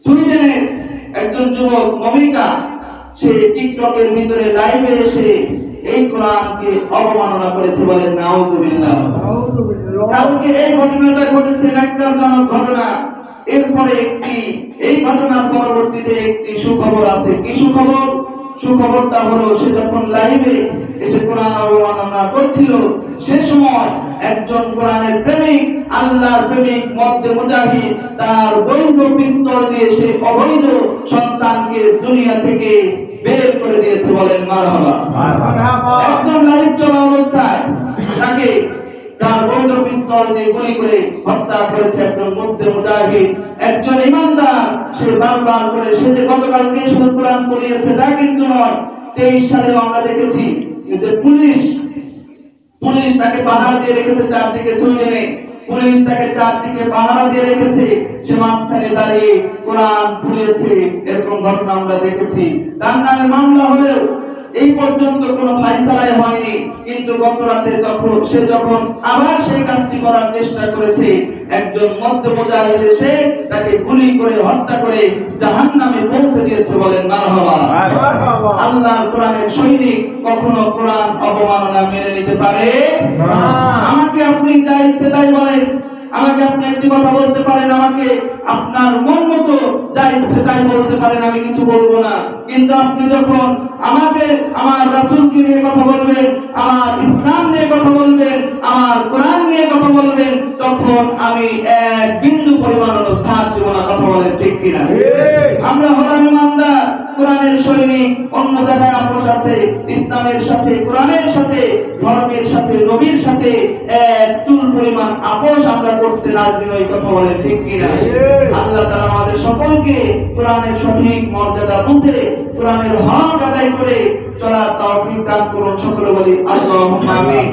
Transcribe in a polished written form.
সুইডেনের একজন যুবক মমিকা সে টিকটকের ভিতরে লাইভে এসে এই কোরআনকে অবমাননা করেছে, বলেন নাউজুবিল্লাহ। কালকে এই ঘটনাটা ঘটেছে, ন্যাক্কারজনক ঘটনা। এরপরে এই ঘটনার পরবর্তীতে একটি সুখবর আছে। কি সুখবর? সুখবরটা হলো সে যখন লাইভে এসে কোরআন অবমাননা করছিল, সে সময় একজন কোরআনের প্রেমিক, আল্লাহর প্রেমিক মধ্যে মুজাহিদ তার বৈধ পিস্তল দিয়ে সে অবৈধ সন্তানকে দুনিয়া থেকে বের করে দিয়েছে, বলেন মারহাবা। একদম লাইভ চলা অবস্থায় তাকে তার বৈধ পিস্তল দিয়ে গুলি করে হত্যা করেছে একজন মধ্যে মুজাহিদ, একজন ইমানদার। সে বারবার করে সে যে গতকালকে শুধু কোরআন পড়িয়েছে তা কিন্তু নয়, 23 সালে আমরা দেখেছি যে পুলিশ তাকে পাহারা দিয়ে রেখেছে চারদিকে। সুইডেনে পুলিশ তাকে চারদিকে পাহারা দিয়ে রেখেছে, সে মাঝখানে দাঁড়িয়ে কোরআন পড়িয়েছে। এরকম ঘটনা আমরা দেখেছি। তার নামে মামলা হলেও এই পর্যন্ত কোনো ফায়সালাই হয়নি, কিন্তু গত রাতে যখন আবার সেই কাজটি করার চেষ্টা করেছে, একজন মধ্য মুজাহিদ এসে তাকে গুলি করে হত্যা করে জাহান্নামে পৌঁছে দিয়েছে, বলেন মারহাবা। আল্লাহর কোরআনের সৈনিক কখনো কোরআন অবমাননা মেনে নিতে পারে না। আমাকে আপনি যা ইচ্ছে তাই বলেন, আমাকে আপনি একটি কথা বলতে পারেন, আমাকে আপনার মন মতো যা ইচ্ছে তাই বলতে পারেন, আমি কিছু বলবো না। কিন্তু আপনি যখন আমাকে আমার রাসূলকে নিয়ে কথা বলবেন, আমার ইসলাম নিয়ে কথা বলবেন, আমার কোরআন নিয়ে কথা বলবেন, তখন আমি এক বিন্দু পরিমাণও ছাড় দেব না। কথা বলেন ঠিক কিনা? আমরা হলাম ইমানদার, কোরআনের সৈনিক। অন্য জায়গায় আপোষ আছে, ইসলামের সাথে, কোরআনের সাথে, ধর্মের সাথে, নবীর সাথে এক চুল পরিমাণ আপোষ আমরা করতে রাজি নই। কথা বলেন ঠিক কিনা? আল্লাহ তাআলা আমাদের সকলকে কোরআনের সঠিক মর্যাদা বুঝে কোরআনের হক আদায় করে চলার তৌফিক দান করুন। সকলে বলি আল্লাহুম্মা আমিন।